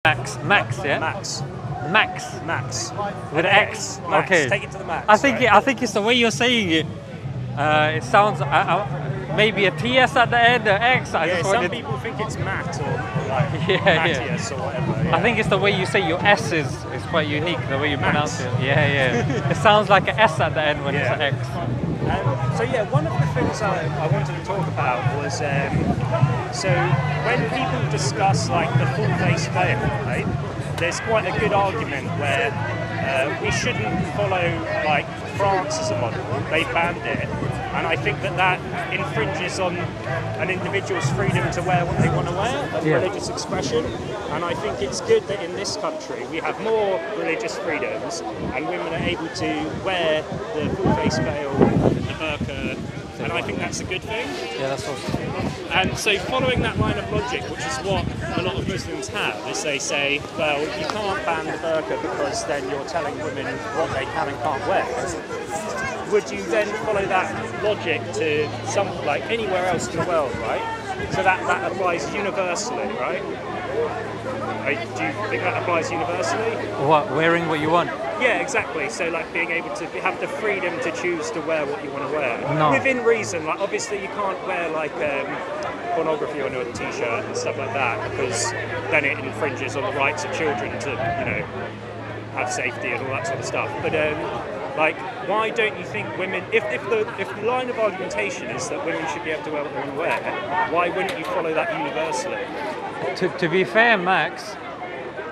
Max, yeah? Max. Max. With an X. Max. Okay. Take it to the max. I think it's the way you're saying it. It sounds maybe a TS at the end, an X. Some people think it's Matt or like Matthias or whatever. Yeah. I think it's the way you say your S is quite unique, the way you pronounce it. Yeah. It sounds like an S at the end when it's an X. One of the things I wanted to talk about was so when people discuss like the full face veil, right? There's quite a good argument where we shouldn't follow like France as a model. They banned it, and I think that infringes on an individual's freedom to wear what they want to wear, of religious expression. And I think it's good that in this country we have more religious freedoms, and women are able to wear the full face veil, the burqa, and I think that's a good thing. Yeah, that's awesome. And so following that line of logic, which is what a lot of Muslims have, is they say, well, you can't ban the burqa because then you're telling women what they can and can't wear. Would you then follow that logic to like anywhere else in the world, right? So that applies universally, right? Do you think that applies universally? What, wearing what you want? Yeah, exactly. So like being able to have the freedom to choose to wear what you want to wear. No. Within reason. Like obviously you can't wear like pornography on your t-shirt and stuff like that, because then it infringes on the rights of children to, have safety and all that sort of stuff. But like, why don't you think women, if the line of argumentation is that women should be able to wear what they want to wear, why wouldn't you follow that universally? To be fair, Max,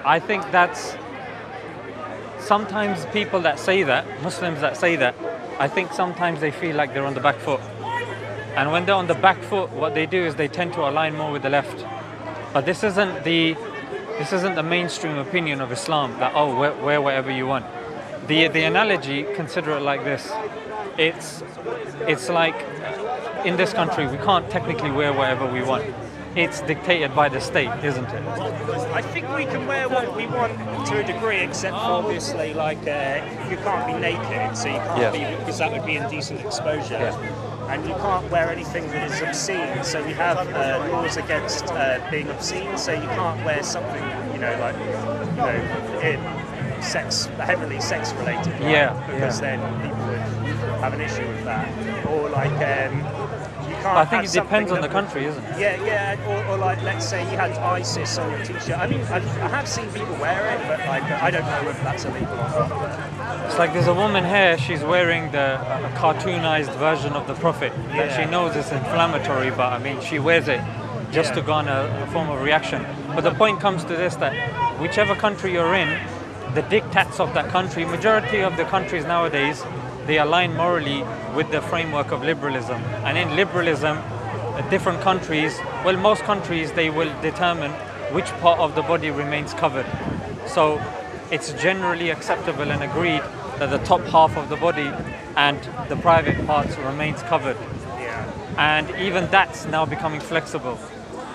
I think that's sometimes people that say that, Muslims that say that, I think sometimes they feel like they're on the back foot. And when they're on the back foot, what they do is they tend to align more with the left. But this isn't the mainstream opinion of Islam that, oh, wear whatever you want. The analogy, consider it like this. It's like in this country we can't technically wear whatever we want. It's dictated by the state, isn't it? I think we can wear what we want to a degree, except for obviously like you can't be naked, so you can't be, because that would be indecent exposure. Yeah. And you can't wear anything that is obscene, so we have laws against being obscene, so you can't wear something, heavily sex related, right? Because then people would have an issue with that. Or like you can't. I think it depends on the country, isn't it? Yeah. Or like, let's say you had ISIS on your t-shirt. I mean, I have seen people wear it, but like I don't know if that's illegal or not. It's like there's a woman here, she's wearing a cartoonized version of the Prophet that she knows is inflammatory, but I mean, she wears it just to garner a form of reaction. But the point comes to this, that whichever country you're in, the diktats of that country, majority of the countries nowadays, they align morally with the framework of liberalism. And in liberalism, different countries, well, most countries, they will determine which part of the body remains covered. So it's generally acceptable and agreed that the top half of the body and the private parts remains covered. And even that's now becoming flexible.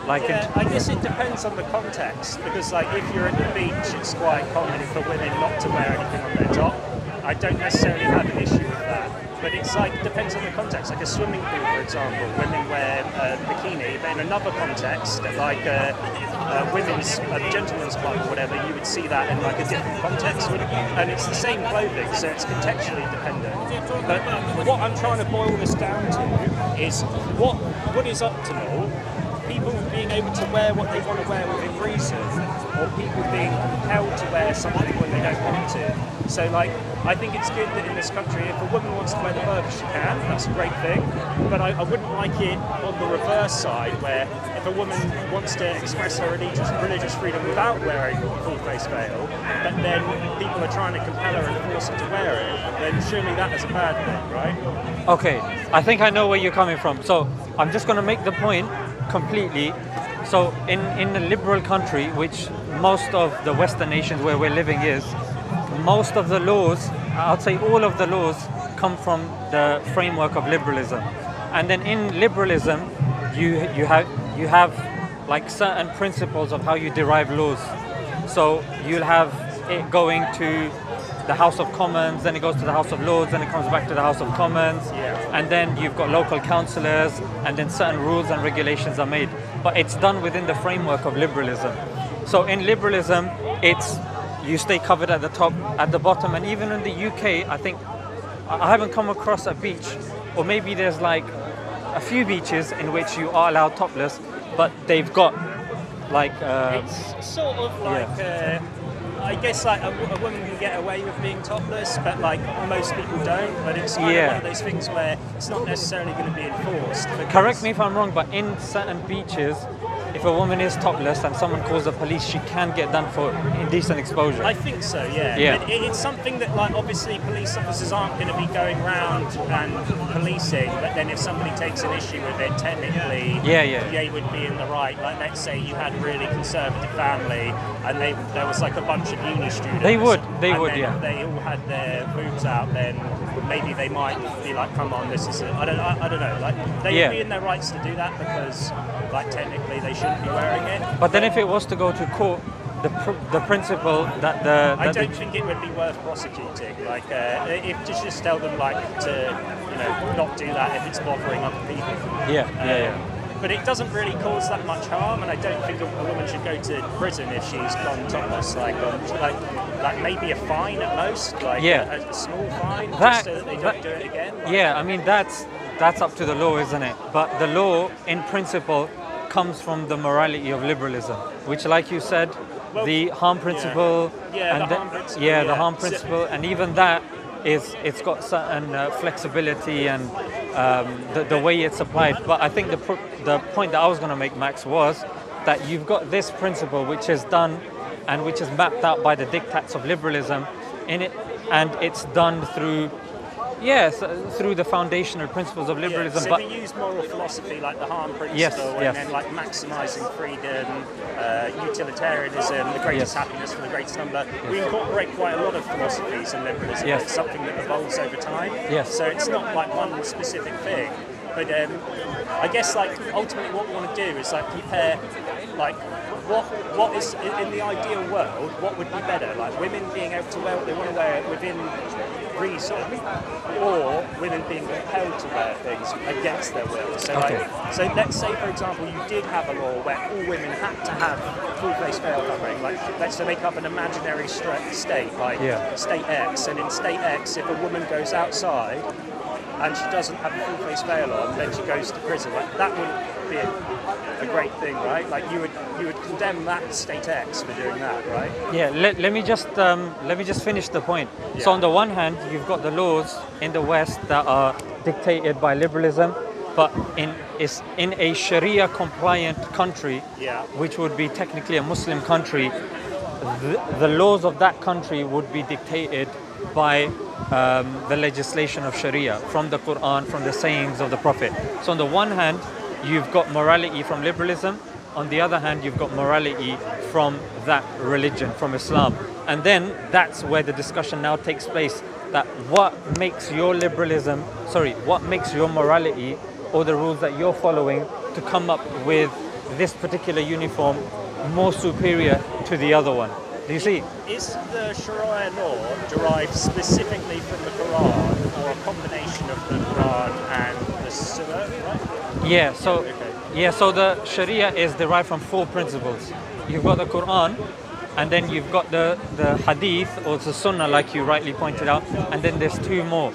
Like I guess it depends on the context, because like if you're at the beach, it's quite common for women not to wear anything on their top. I don't necessarily have an issue with that, but it's like depends on the context. Like a swimming pool, for example, women wear a bikini, but in another context, like a gentleman's club or whatever, you would see that in like a different context, and it's the same clothing, so it's contextually dependent. But what I'm trying to boil this down to is what is optimal. People being able to wear what they want to wear within reason, or people being compelled to wear something when they don't want to. So like, I think it's good that in this country, if a woman wants to wear the burqa, she can, that's a great thing. But I wouldn't like it on the reverse side, where if a woman wants to express her religious freedom without wearing a full face veil, but then people are trying to compel her and force her to wear it, then surely that is a bad thing, right? Okay, I think I know where you're coming from. So I'm just going to make the point completely. So in a liberal country, which most of the Western nations where we're living is, most of the laws, I'd say all of the laws, come from the framework of liberalism. And then in liberalism, you have like certain principles of how you derive laws. So you'll have it going to the House of Commons, then it goes to the House of Lords, then it comes back to the House of Commons, and then you've got local councillors, and then certain rules and regulations are made. But it's done within the framework of liberalism. So in liberalism, it's you stay covered at the top, at the bottom, and even in the UK, I think I haven't come across a beach, or maybe there's like a few beaches in which you are allowed topless, but they've got like It's sort of like I guess like a woman can get away with being topless, but like most people don't. But it's kind of one of those things where it's not necessarily going to be enforced. Correct me if I'm wrong, but in certain beaches, if a woman is topless and someone calls the police, she can get done for indecent exposure. I think so, yeah. But it's something that, like, obviously police officers aren't going to be going around and policing, but then if somebody takes an issue with it, technically, they would be in the right. Like, let's say you had a really conservative family and there was like a bunch of uni students. They would, They all had their boobs out, then maybe they might be like, come on, this is I don't know. Like, they would be in their rights to do that because, like, technically they shouldn't be wearing it. But then if it was to go to court, the principle that I don't think it would be worth prosecuting. Like, if just tell them like to, not do that if it's bothering other people. But it doesn't really cause that much harm, and I don't think a woman should go to prison if she's gone topless. Like maybe a fine at most, like a small fine, just so that they don't do it again. Like, I mean that's up to the law, isn't it? But the law, in principle, comes from the morality of liberalism, which, like you said, the harm principle, the harm principle, and even that it's got certain flexibility and the way it's applied. But I think the point that I was going to make, Max, was that you've got this principle which is done and which is mapped out by the diktats of liberalism in it, and it's done through through the foundational principles of liberalism. So but we use moral philosophy like the harm principle, and then like maximising freedom, utilitarianism, the greatest happiness for the greatest number. We incorporate quite a lot of philosophies in liberalism. It's something that evolves over time. So it's not like one specific thing. But I guess like ultimately what we want to do is like compare like what is in the ideal world, what would be better? Like women being able to wear what they want to wear within reason, or women being compelled to wear things against their will. So so let's say for example you did have a law where all women had to have full face veil covering, like let's say make up an imaginary state, like state X, and in state X if a woman goes outside and she doesn't have a full face veil on, then she goes to prison. Like that wouldn't be a great thing, right? Like you would condemn that state X for doing that, right? Let me just finish the point. So on the one hand, you've got the laws in the West that are dictated by liberalism, but in a Sharia compliant country, which would be technically a Muslim country, the laws of that country would be dictated by the legislation of Sharia, from the Quran, from the sayings of the Prophet. So on the one hand, you've got morality from liberalism. On the other hand, you've got morality from that religion, from Islam. And then that's where the discussion now takes place, that what makes your morality or the rules that you're following to come up with this particular uniform more superior to the other one. Do you see? Is the Sharia law derived specifically from the Quran, or a combination of the Quran and the Sunnah, right? So the Sharia is derived from 4 principles. You've got the Quran, and then you've got the Hadith or the Sunnah, like you rightly pointed out, and then there's 2 more.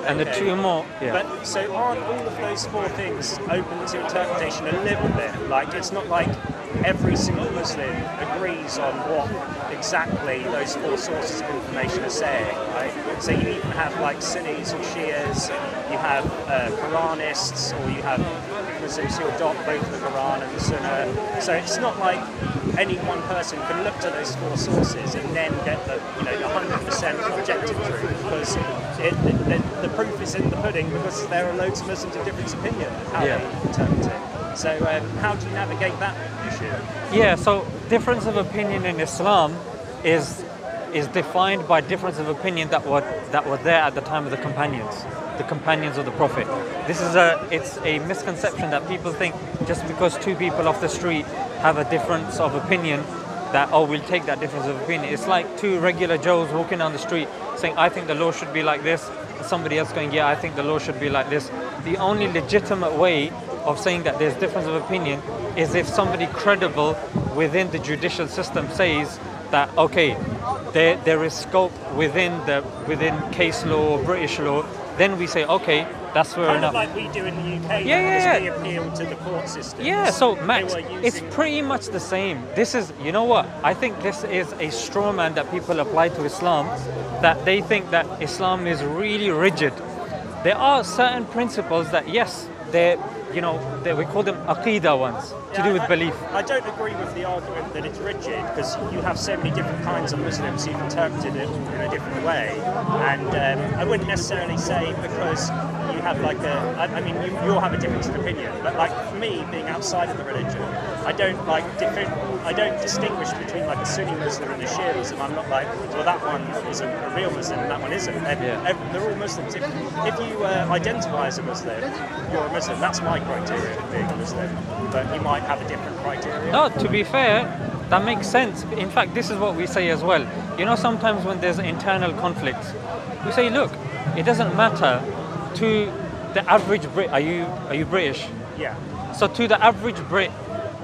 And the 2 more. But so aren't all of those 4 things open to interpretation a little bit? Like it's not like every single Muslim agrees on what exactly those 4 sources of information are saying, right? So you even have like Sunnis and Shias, you have Quranists, or you have Muslims who adopt both the Quran and the Sunnah. So it's not like any one person can look to those 4 sources and then get the 100% objective truth, because the proof is in the pudding, because there are loads of Muslims of different opinion how they interpret it. So how do you navigate that issue? So difference of opinion in Islam is defined by difference of opinion that were there at the time of the companions of the Prophet. It's a misconception that people think just because 2 people off the street have a difference of opinion that we'll take that difference of opinion. It's like 2 regular Joes walking down the street saying, I think the law should be like this, and somebody else going, I think the law should be like this. The only legitimate way of saying that there's difference of opinion is if somebody credible within the judicial system says that, okay, there is scope within case law or British law, then we say, okay, that's fair enough. Like we do in the UK. Yeah. We appeal to the court system. Yeah, so Max, it's pretty much the same. This is, you know what? I think this is a straw man that people apply to Islam, that they think that Islam is really rigid. There are certain principles that, yes, we call them aqidah ones, to do with belief. I don't agree with the argument that it's rigid, because you have so many different kinds of Muslims who've interpreted it in a different way. And I wouldn't necessarily say because you have you all have a difference of opinion, but like for me, being outside of the religion, I don't distinguish between like a Sunni Muslim and a Shia Muslim. I'm not like, well, that one is a real Muslim and that one isn't. They're all Muslims. If you identify as a Muslim, you're a Muslim. That's my criteria for being a Muslim. But you might have a different criteria. No, to be fair, that makes sense. In fact, this is what we say as well. You know, sometimes when there's internal conflicts, we say, look, it doesn't matter to the average Brit. Are you British? Yeah. So to the average Brit,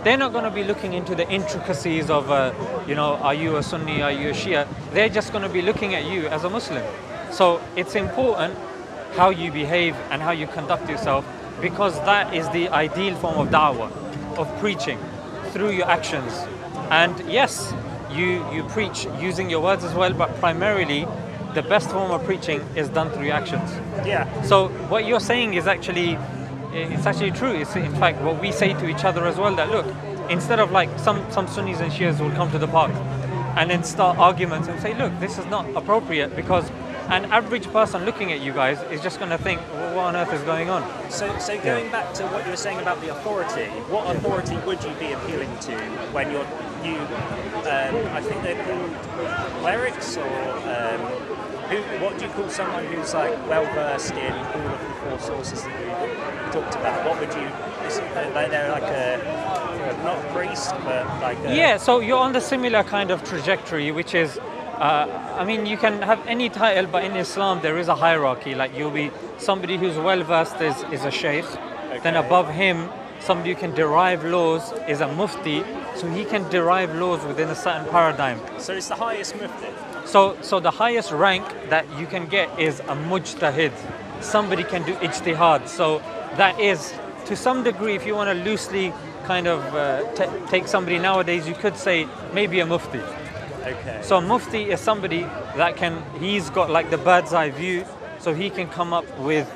they're not going to be looking into the intricacies of, are you a Sunni, are you a Shia? They're just going to be looking at you as a Muslim. So it's important how you behave and how you conduct yourself, because that is the ideal form of da'wah, of preaching through your actions. And yes, you preach using your words as well, but primarily the best form of preaching is done through your actions. Yeah. So what you're saying is actually true. It's in fact what we say to each other as well, that look, instead of like some Sunnis and Shias will come to the park and then start arguments and say, look, this is not appropriate, because an average person looking at you guys is just going to think, well, what on earth is going on? So going back to what you were saying about the authority, what authority would you be appealing to when I think they're called clerics, or what do you call someone who's like well versed in all of the four sources that we talked about? What would you? They're like not a priest, but like yeah. So you're on the similar kind of trajectory, which is, you can have any title, but in Islam there is a hierarchy. Like you'll be somebody who's well versed is a sheikh. Okay. Then above him, somebody who can derive laws is a mufti. So he can derive laws within a certain paradigm. So it's the highest mufti. So the highest rank that you can get is a mujtahid. Somebody can do ijtihad. So that is, to some degree, if you want to loosely kind of take somebody nowadays, you could say maybe a mufti. Okay. So a mufti is somebody that he's got like the bird's eye view, so he can come up with,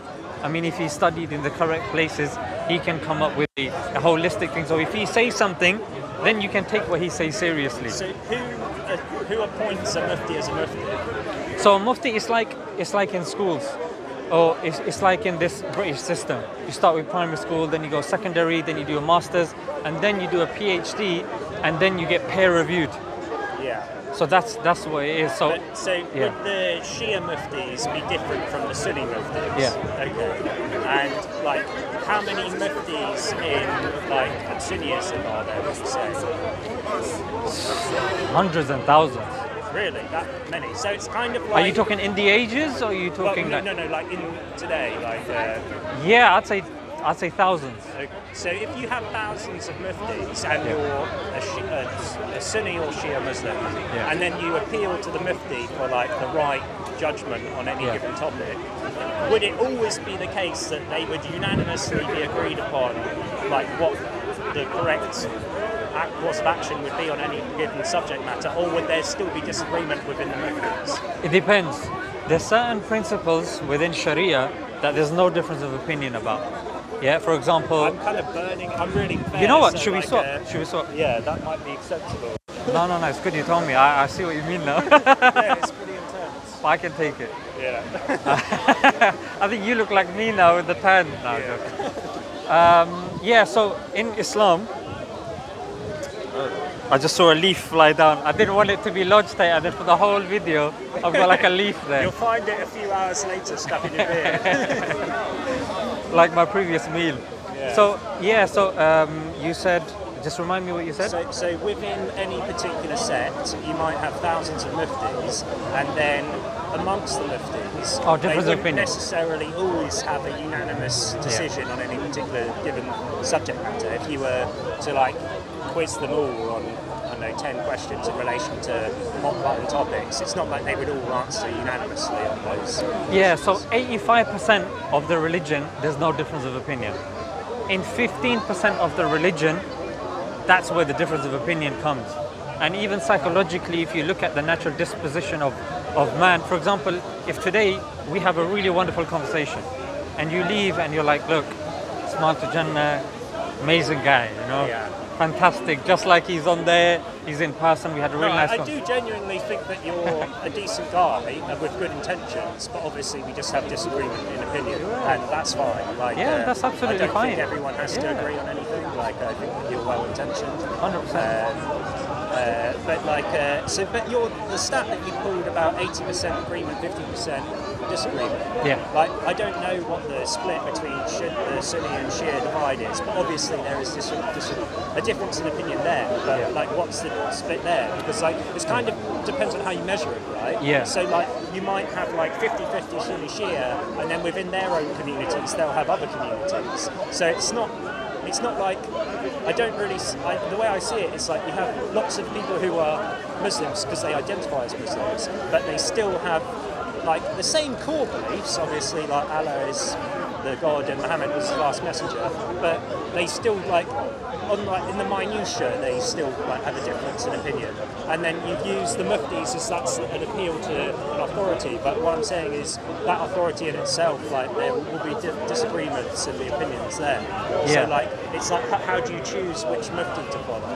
if he studied in the correct places, he can come up with a holistic thing. So if he says something, then you can take what he says seriously. So who appoints a mufti as a mufti? So a mufti is like in schools, or it's like in this British system. You start with primary school, then you go secondary, then you do a master's, and then you do a PhD, and then you get peer reviewed. Yeah. So that's what it is. So would the Shia muftis be different from the Sunni muftis? Yeah. Okay. And like, how many muftis in like Sunniism are there, would you say? Hundreds and thousands. Really? That many? So it's kind of like... Are you talking in the ages, or are you talking no, like in today, like... Yeah, I'd say thousands. Okay. So if you have thousands of muftis and you're a Sunni or Shia Muslim, and then you appeal to the mufti for like the right judgment on any given topic, would it always be the case that they would unanimously be agreed upon like what the correct course of action would be on any given subject matter, or would there still be disagreement within the muftis? It depends. There's certain principles within Sharia that there's no difference of opinion about. Yeah, for example... I'm kind of burning, I'm really fair. You know what, so should we swap? Should we swap? Yeah, that might be acceptable. No, it's good you told me. I see what you mean now. Yeah, it's pretty intense. But I can take it. Yeah. I think you look like me now with the tan. No, so in Islam, I just saw a leaf fly down. I didn't want it to be lodged there, and then for the whole video, I've got like a leaf there. You'll find it a few hours later stuck in your beard. Like my previous meal. Yeah. So you said Just remind me what you said. So within any particular sect, you might have thousands of muftis, and then amongst the muftis, they wouldn't necessarily always have a unanimous decision on any particular given subject matter. If you were to like quiz them all on, I don't know, 10 questions in relation to hot button topics, it's not like they would all answer unanimously on those. Yeah, so 85% of the religion, there's no difference of opinion. In 15% of the religion, that's where the difference of opinion comes. And even psychologically, if you look at the natural disposition of man, for example, if today we have a really wonderful conversation and you leave and you're like, look, Smile2Jannah, amazing guy, you know, fantastic, just like he's on there, he's in person, we had a really nice conversation. I do genuinely think that you're a decent guy with good intentions, but obviously we just have disagreement in opinion, and that's fine. Like, that's absolutely fine. I don't think everyone has to agree on anything. Like, I think that you're well intentioned. 100%. But the stat that you pulled about 80% agreement, 50% disagreement. Yeah. Like, I don't know what the split between the Sunni and Shia divide is, but obviously there is a difference in opinion there. But like, what's the split there? Because like, it's kind of depends on how you measure it, right? Yeah. So like, you might have like 50-50 Sunni Shia, and then within their own communities, they'll have other communities. So it's not like, I don't really, the way I see it, it's like you have lots of people who are Muslims because they identify as Muslims, but they still have like the same core beliefs, obviously, like Allah is the God and Muhammad was the last messenger, but they still like, in the minutiae, they still like have a difference in opinion. And then you've used the muftis as that's an appeal to an authority, but what I'm saying is that authority in itself, like there will be disagreements in the opinions there. So like, it's like, how do you choose which mufti to follow?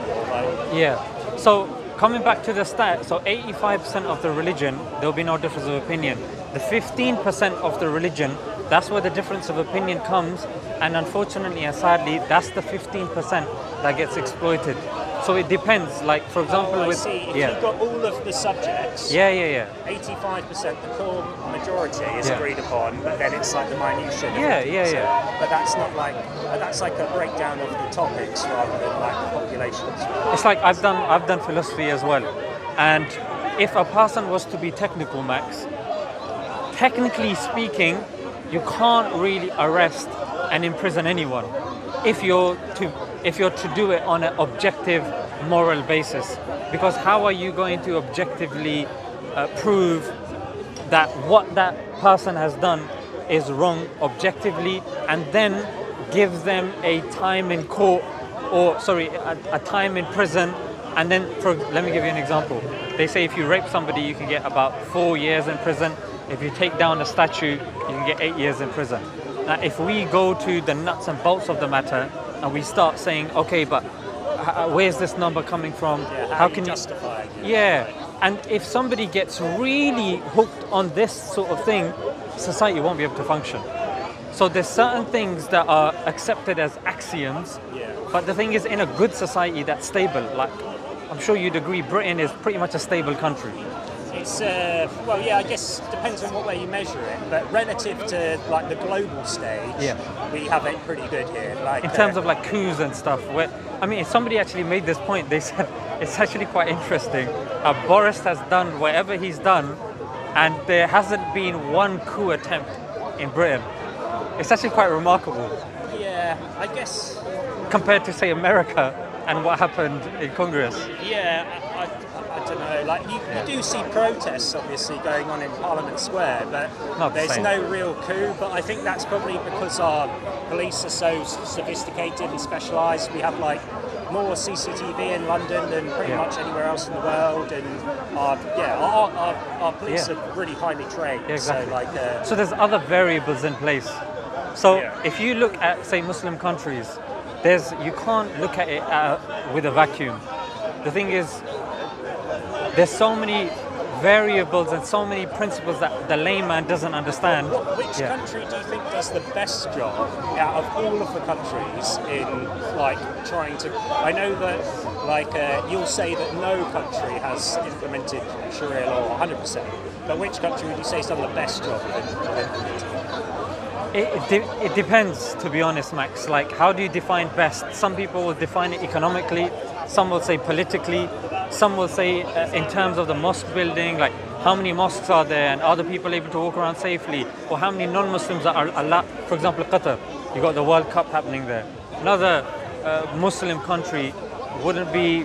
Like, so coming back to the stat, so 85% of the religion, there'll be no difference of opinion. The 15% of the religion, that's where the difference of opinion comes, and unfortunately and sadly, that's the 15% that gets exploited. So it depends. Like, for example, if you've got all of the subjects, 85% the core majority is agreed upon, but then it's like the minutiae. But that's not like, that's like a breakdown of the topics rather than like the populations. It's like I've done philosophy as well, and if a person was to be technical, Max, technically speaking, you can't really arrest and imprison anyone if you're to do it on an objective moral basis, because how are you going to objectively prove that what that person has done is wrong objectively, and then give them a time in court, or a time in prison, and then let me give you an example. They say if you rape somebody, you can get about 4 years in prison. If you take down a statue, you can get 8 years in prison. Now, if we go to the nuts and bolts of the matter and we start saying, okay, but where's this number coming from? How can you justify it? And if somebody gets really hooked on this sort of thing, society won't be able to function. So there's certain things that are accepted as axioms, but the thing is, in a good society that's stable, like I'm sure you'd agree, Britain is pretty much a stable country. It's I guess it depends on what way you measure it, but relative to like the global stage, we have it pretty good here. Like in terms of like coups and stuff. Somebody actually made this point. They said it's actually quite interesting. Boris has done whatever he's done, and there hasn't been one coup attempt in Britain. It's actually quite remarkable. Yeah, I guess. Compared to, say, America and what happened in Congress. Yeah, I don't know. Like you do see protests obviously going on in Parliament Square, but there's no real coup. But I think that's probably because our police are so sophisticated and specialised. We have like more CCTV in London than pretty much anywhere else in the world, and our police are really highly trained. Yeah, exactly. So so there's other variables in place. So if you look at, say, Muslim countries, you can't look at it with a vacuum. The thing is, there's so many variables and so many principles that the layman doesn't understand. Which country do you think does the best job out of all of the countries in like trying to? I know that like you'll say that no country has implemented Sharia law 100%, but which country would you say has done the best job of implementing? It depends, to be honest, Max. Like, how do you define best? Some people will define it economically, some will say politically, some will say in terms of the mosque building, like how many mosques are there and are the people able to walk around safely, or how many non-Muslims are allowed. For example, Qatar, you got the World Cup happening there. Another Muslim country wouldn't be,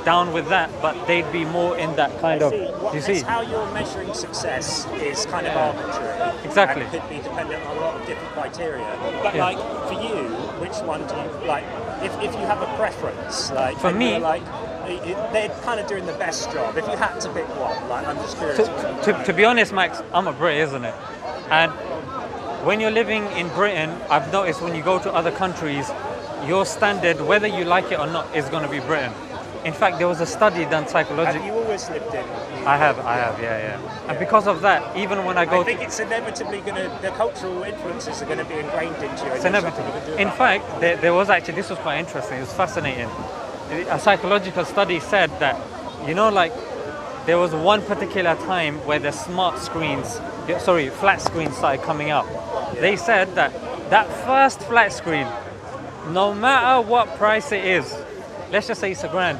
down with that, but they'd be more in that kind of. You see, how you're measuring success is kind of arbitrary. Exactly. And could be dependent on a lot of different criteria. But like for you, which one do you like? If you have a preference, like for me, like they're kind of doing the best job. If you had to pick one, like I'm just curious. To be honest, Max, I'm a Brit, isn't it? And when you're living in Britain, I've noticed when you go to other countries, your standard, whether you like it or not, is going to be Britain. In fact, there was a study done psychologically. Have you always lived in? I have, yeah. And because of that, even when I go, I think it's inevitably the cultural influences are going to be ingrained into you. It's inevitable. In fact, there was actually, this was quite interesting. It was fascinating. A psychological study said that, there was one particular time where the flat screens started coming out. They said that first flat screen, no matter what price it is, let's just say it's £1,000.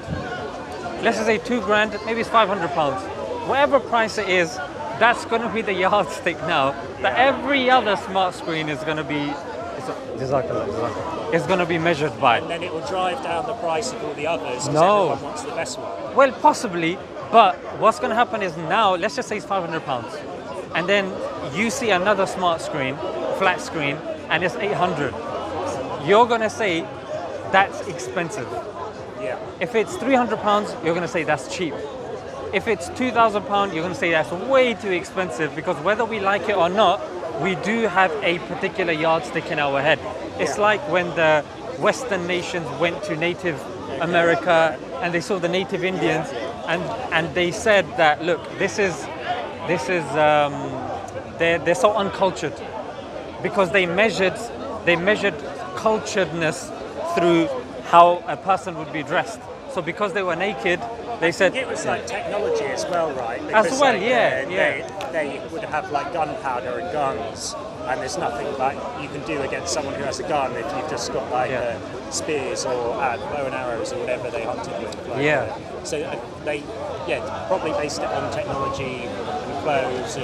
Let's just say £2,000, maybe it's £500. Whatever price it is, that's going to be the yardstick now. That every other smart screen is going to be, it's going to be measured by. And then it will drive down the price of all the others because everyone wants the best one. Well, possibly, but what's going to happen is now, let's just say it's £500, and then you see another smart screen, flat screen, and it's 800. You're going to say that's expensive. Yeah. If it's £300, you're going to say that's cheap. If it's £2,000, you're going to say that's way too expensive, because whether we like it or not, we do have a particular yardstick in our head. It's like when the Western nations went to Native America and they saw the Native Indians, and they said that, look, they're so uncultured, because they measured culturedness through how a person would be dressed. So because they were naked, they said it was like technology as well, right? Because as well, they would have like gunpowder and guns, and there's nothing like you can do against someone who has a gun if you've just got like spears or bow and arrows or whatever they hunted with. So they probably based it on technology and clothes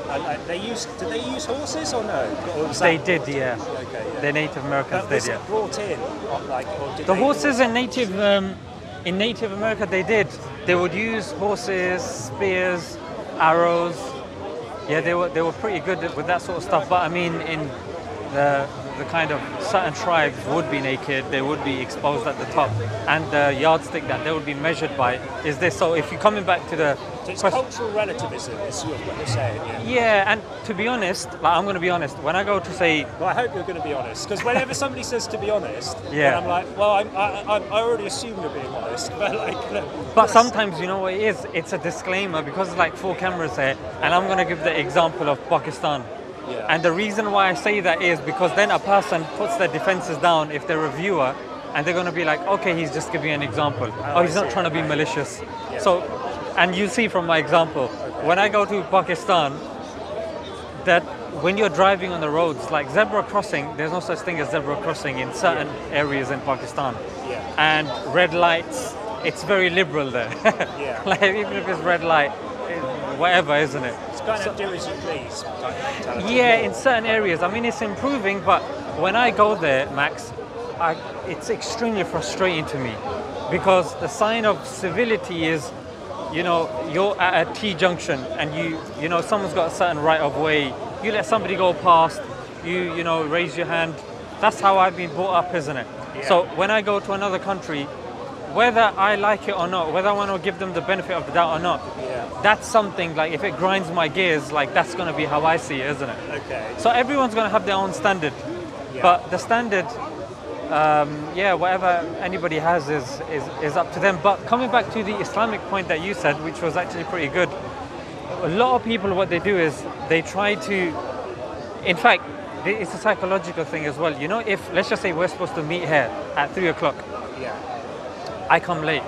and did they use horses or no? Or they did, yeah. Okay, yeah. The Native Americans did, yeah. Brought in, the horses in Native America, they did. They would use horses, spears, arrows. Yeah, they were pretty good with that sort of stuff. But I mean, in the kind of certain tribes would be naked, they would be exposed at the top, and the yardstick that they would be measured by is this. So if you're coming back to the it's cultural relativism is what you're saying, yeah, and to be honest, I'm going to be honest, when I go to say... Well, I hope you're going to be honest, because whenever somebody says to be honest, then I'm like, well, I already assume you're being honest, but sometimes, you know what it is? It's a disclaimer, because there's like 4 cameras here, and I'm going to give the example of Pakistan. Yeah. And the reason why I say that is because then a person puts their defenses down if they're a viewer, and they're going to be like, okay, he's just giving an example. He's not trying to be malicious. Yeah. So, and you see from my example, when I go to Pakistan, that when you're driving on the roads, like zebra crossing, there's no such thing as zebra crossing in certain areas in Pakistan. Yeah. And red lights, it's very liberal there. Yeah. Like even if it's red light, whatever, isn't it? It's kind of do as you please type mentality. Yeah, in certain areas. I mean, it's improving, but when I go there, Max, it's extremely frustrating to me, because the sign of civility is, you're at a T-junction and someone's got a certain right of way. You let somebody go past, you raise your hand. That's how I've been brought up, isn't it? Yeah. So when I go to another country, whether I like it or not, whether I want to give them the benefit of the doubt or not, that's something, like if it grinds my gears, like that's going to be how I see it, isn't it? Okay. So everyone's going to have their own standard, but the standard yeah, whatever anybody has is up to them. But coming back to the Islamic point that you said, which was actually pretty good, a lot of people, what they do is they try to, in fact, it's a psychological thing as well. You know, if, let's just say we're supposed to meet here at 3 o'clock. Yeah. I come late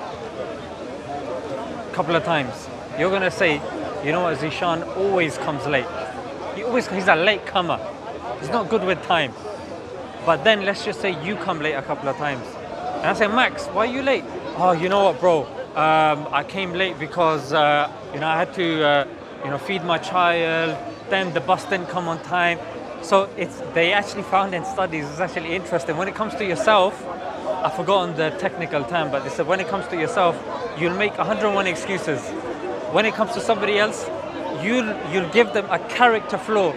a couple of times. You're going to say, you know what, Zishan always comes late. He's a late comer. He's not good with time. But then let's just say you come late a couple of times. And I say, Max, why are you late? Oh, you know what, bro? I came late because, you know, I had to, you know, feed my child. Then the bus didn't come on time. So they actually found in studies, it's actually interesting. When it comes to yourself, I've forgotten the technical term, but they said when it comes to yourself, you'll make 101 excuses. When it comes to somebody else, you'll give them a character flaw.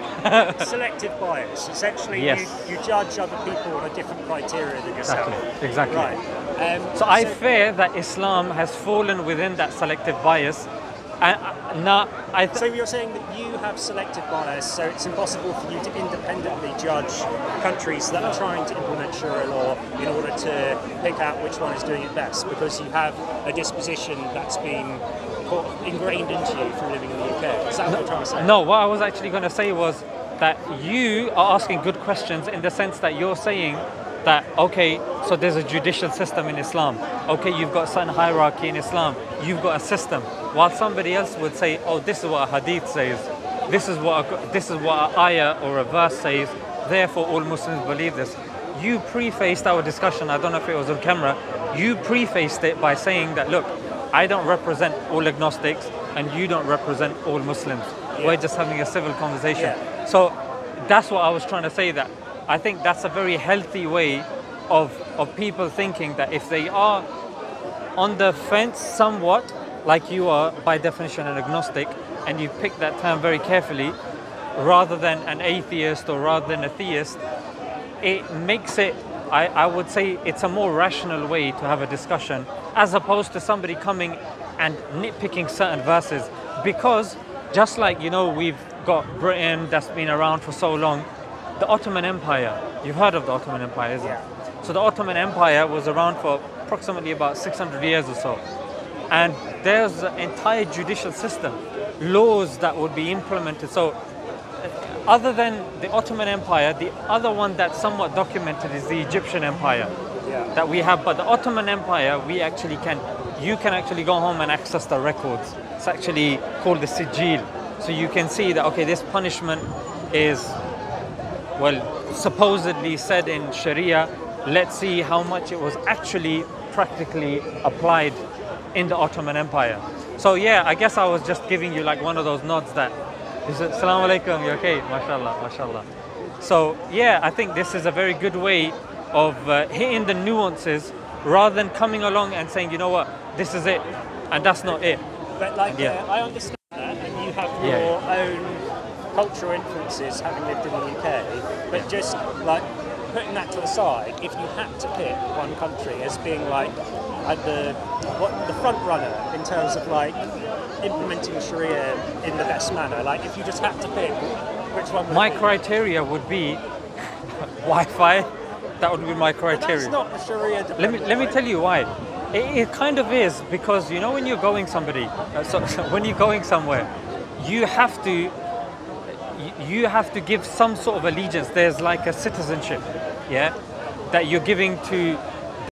Selective bias. It's actually yes. you judge other people on a different criteria than yourself. Exactly. Right. So I fear that Islam has fallen within that selective bias. So you're saying that you have selective bias, so it's impossible for you to independently judge countries that are trying to implement Sharia law in order to pick out which one is doing it best, because you have a disposition that's been ingrained into you from living in the UK. Is that what you're trying to say? No, what I was actually going to say was that you are asking good questions in the sense that you're saying that, okay, so there's a judicial system in Islam. Okay, you've got certain hierarchy in Islam. You've got a system. While somebody else would say, oh, this is what a hadith says. This is what an ayah or a verse says. Therefore, all Muslims believe this. You prefaced our discussion. I don't know if it was on camera. You prefaced it by saying that, look, I don't represent all agnostics and you don't represent all Muslims. Yeah. We're just having a civil conversation. Yeah. So that's what I was trying to say, that I think that's a very healthy way of people thinking that if they are on the fence somewhat, like you are by definition an agnostic, and you pick that term very carefully, rather than an atheist or rather than a theist, it makes it, I would say, it's a more rational way to have a discussion, as opposed to somebody coming and nitpicking certain verses. Because just like, you know, we've got Britain that's been around for so long, the Ottoman Empire, you've heard of the Ottoman Empire, isn't it? Yeah. So the Ottoman Empire was around for approximately about 600 years or so. And there's an entire judicial system, laws that would be implemented. So other than the Ottoman Empire, the other one that's somewhat documented is the Egyptian Empire that we have. But the Ottoman Empire, you can actually go home and access the records. It's actually called the Sijil. So you can see that, okay, this punishment is, well, supposedly said in Sharia. Let's see how much it was actually practically applied in the Ottoman Empire. So yeah, I guess I was just giving you like one of those nods that, Assalamu alaikum, you okay? Mashallah, mashallah. So yeah, I think this is a very good way of hitting the nuances rather than coming along and saying, you know what, this is it, and that's not it. But like, I understand that, and you have your own cultural influences having lived in the UK, but just like putting that to the side, if you had to pick one country as being like the front runner in terms of like implementing Sharia in the best manner, like if you just had to pick, which one would my criteria would be Wi-Fi. That would be my criteria. But that's not the Sharia dependent, let me tell you why. It kind of is, because you know when you're going somewhere, you have to give some sort of allegiance. There's like a citizenship, that you're giving to